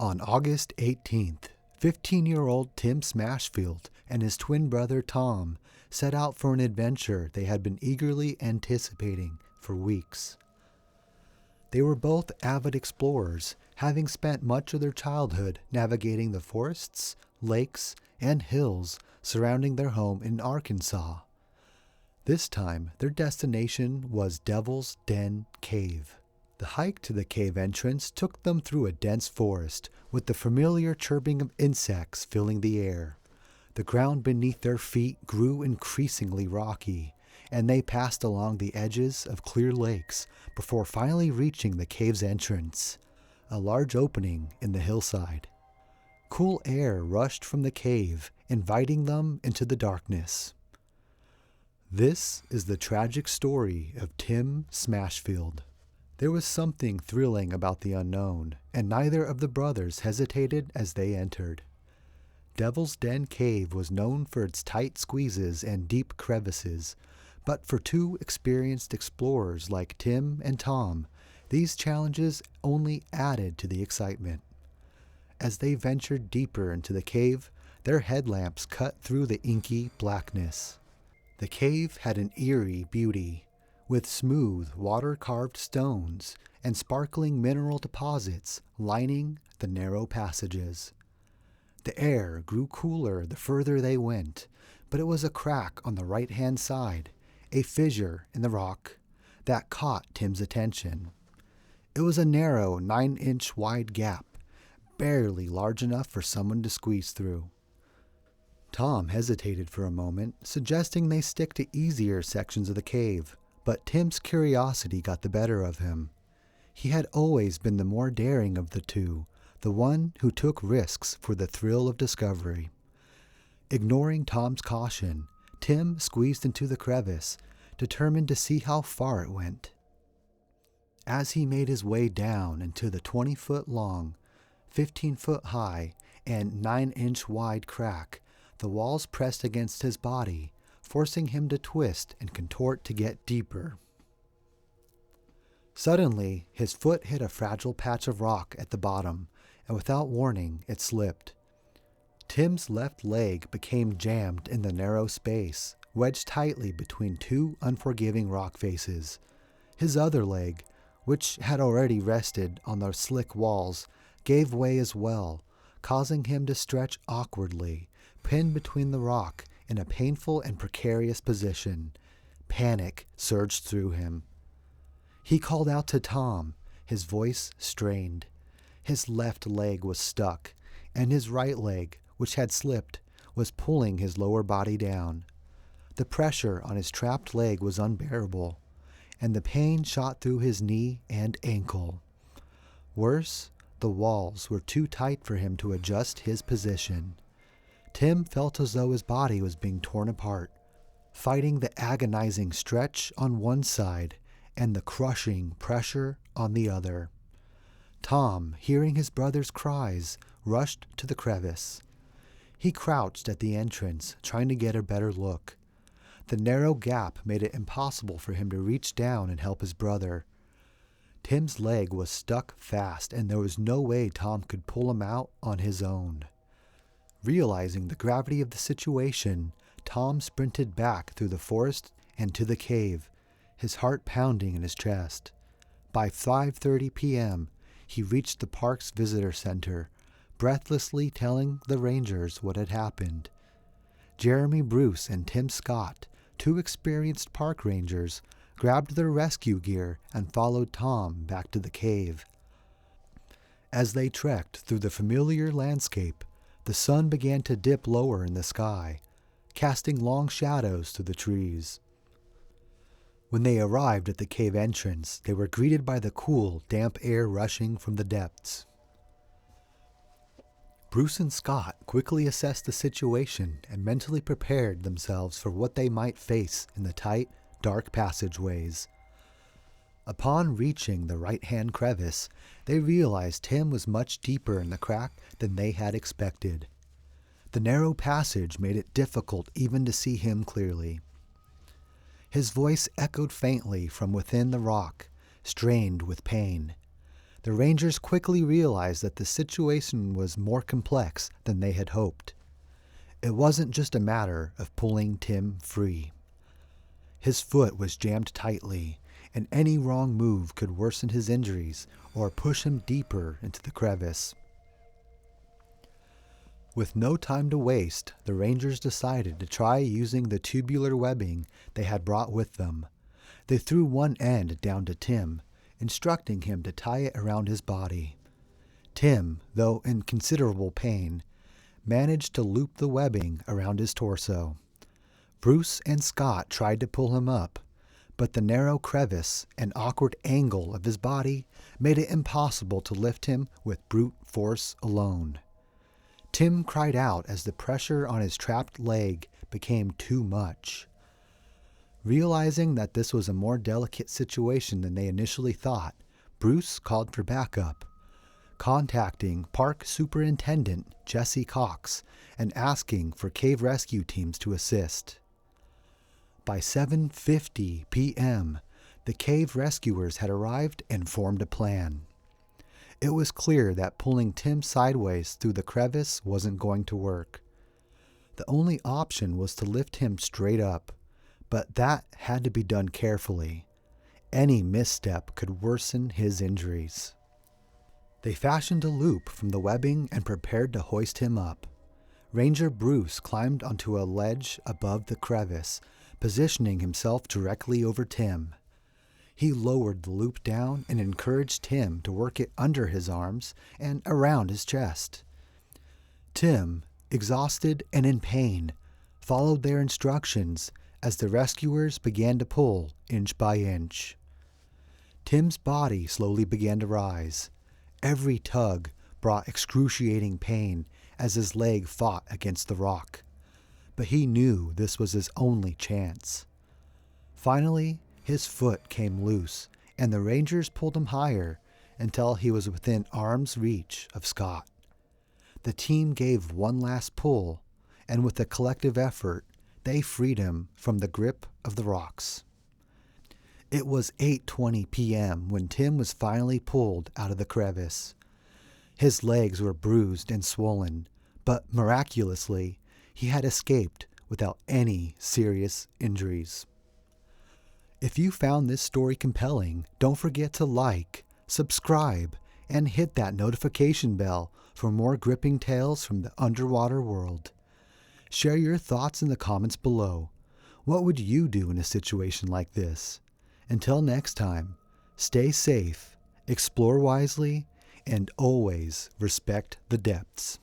On August 18th, 15-year-old Tim Smashfield and his twin brother Tom set out for an adventure they had been eagerly anticipating for weeks. They were both avid explorers, having spent much of their childhood navigating the forests, lakes, and hills surrounding their home in Arkansas. This time, their destination was Devil's Den Cave. The hike to the cave entrance took them through a dense forest, with the familiar chirping of insects filling the air. The ground beneath their feet grew increasingly rocky, and they passed along the edges of clear lakes before finally reaching the cave's entrance, a large opening in the hillside. Cool air rushed from the cave, inviting them into the darkness. This is the tragic story of Tim Smashfield. There was something thrilling about the unknown, and neither of the brothers hesitated as they entered. Devil's Den Cave was known for its tight squeezes and deep crevices, but for two experienced explorers like Tim and Tom, these challenges only added to the excitement. As they ventured deeper into the cave, their headlamps cut through the inky blackness. The cave had an eerie beauty, with smooth, water-carved stones and sparkling mineral deposits lining the narrow passages. The air grew cooler the further they went, but it was a crack on the right-hand side, a fissure in the rock, that caught Tim's attention. It was a narrow 9-inch wide gap, barely large enough for someone to squeeze through. Tom hesitated for a moment, suggesting they stick to easier sections of the cave, but Tim's curiosity got the better of him. He had always been the more daring of the two, the one who took risks for the thrill of discovery. Ignoring Tom's caution, Tim squeezed into the crevice, determined to see how far it went. As he made his way down into the 20-foot long, 15-foot high, and 9-inch wide crack, the walls pressed against his body, forcing him to twist and contort to get deeper. Suddenly, his foot hit a fragile patch of rock at the bottom, and without warning, it slipped. Tim's left leg became jammed in the narrow space, wedged tightly between two unforgiving rock faces. His other leg, which had already rested on the slick walls, gave way as well, causing him to stretch awkwardly, pinned between the rock in a painful and precarious position. Panic surged through him. He called out to Tom, his voice strained. His left leg was stuck, and his right leg, which had slipped, was pulling his lower body down. The pressure on his trapped leg was unbearable, and the pain shot through his knee and ankle. Worse, the walls were too tight for him to adjust his position. Tim felt as though his body was being torn apart, fighting the agonizing stretch on one side and the crushing pressure on the other. Tom, hearing his brother's cries, rushed to the crevice. He crouched at the entrance, trying to get a better look. The narrow gap made it impossible for him to reach down and help his brother. Tim's leg was stuck fast, and there was no way Tom could pull him out on his own. Realizing the gravity of the situation, Tom sprinted back through the forest and to the cave, his heart pounding in his chest. By 5:30 p.m., he reached the park's visitor center, breathlessly telling the rangers what had happened. Jeremy Bruce and Tim Scott, two experienced park rangers, grabbed their rescue gear and followed Tom back to the cave. As they trekked through the familiar landscape, the sun began to dip lower in the sky, casting long shadows through the trees. When they arrived at the cave entrance, they were greeted by the cool, damp air rushing from the depths. Bruce and Scott quickly assessed the situation and mentally prepared themselves for what they might face in the tight, dark passageways. Upon reaching the right-hand crevice, they realized Tim was much deeper in the crack than they had expected. The narrow passage made it difficult even to see him clearly. His voice echoed faintly from within the rock, strained with pain. The Rangers quickly realized that the situation was more complex than they had hoped. It wasn't just a matter of pulling Tim free. His foot was jammed tightly, and any wrong move could worsen his injuries or push him deeper into the crevice. With no time to waste, the Rangers decided to try using the tubular webbing they had brought with them. They threw one end down to Tim, instructing him to tie it around his body. Tim, though in considerable pain, managed to loop the webbing around his torso. Bruce and Scott tried to pull him up, but the narrow crevice and awkward angle of his body made it impossible to lift him with brute force alone. Tim cried out as the pressure on his trapped leg became too much. Realizing that this was a more delicate situation than they initially thought, Bruce called for backup, contacting Park Superintendent Jesse Cox and asking for cave rescue teams to assist. By 7:50 p.m., the cave rescuers had arrived and formed a plan. It was clear that pulling Tim sideways through the crevice wasn't going to work. The only option was to lift him straight up, but that had to be done carefully. Any misstep could worsen his injuries. They fashioned a loop from the webbing and prepared to hoist him up. Ranger Bruce climbed onto a ledge above the crevice, positioning himself directly over Tim. He lowered the loop down and encouraged Tim to work it under his arms and around his chest. Tim, exhausted and in pain, followed their instructions as the rescuers began to pull inch by inch. Tim's body slowly began to rise. Every tug brought excruciating pain as his leg fought against the rock. But he knew this was his only chance. Finally, his foot came loose, and the Rangers pulled him higher until he was within arm's reach of Scott. The team gave one last pull, and with a collective effort, they freed him from the grip of the rocks. It was 8:20 p.m. when Tim was finally pulled out of the crevice. His legs were bruised and swollen, but miraculously, he had escaped without any serious injuries. If you found this story compelling, don't forget to like, subscribe, and hit that notification bell for more gripping tales from the underwater world. Share your thoughts in the comments below. What would you do in a situation like this? Until next time, stay safe, explore wisely, and always respect the depths.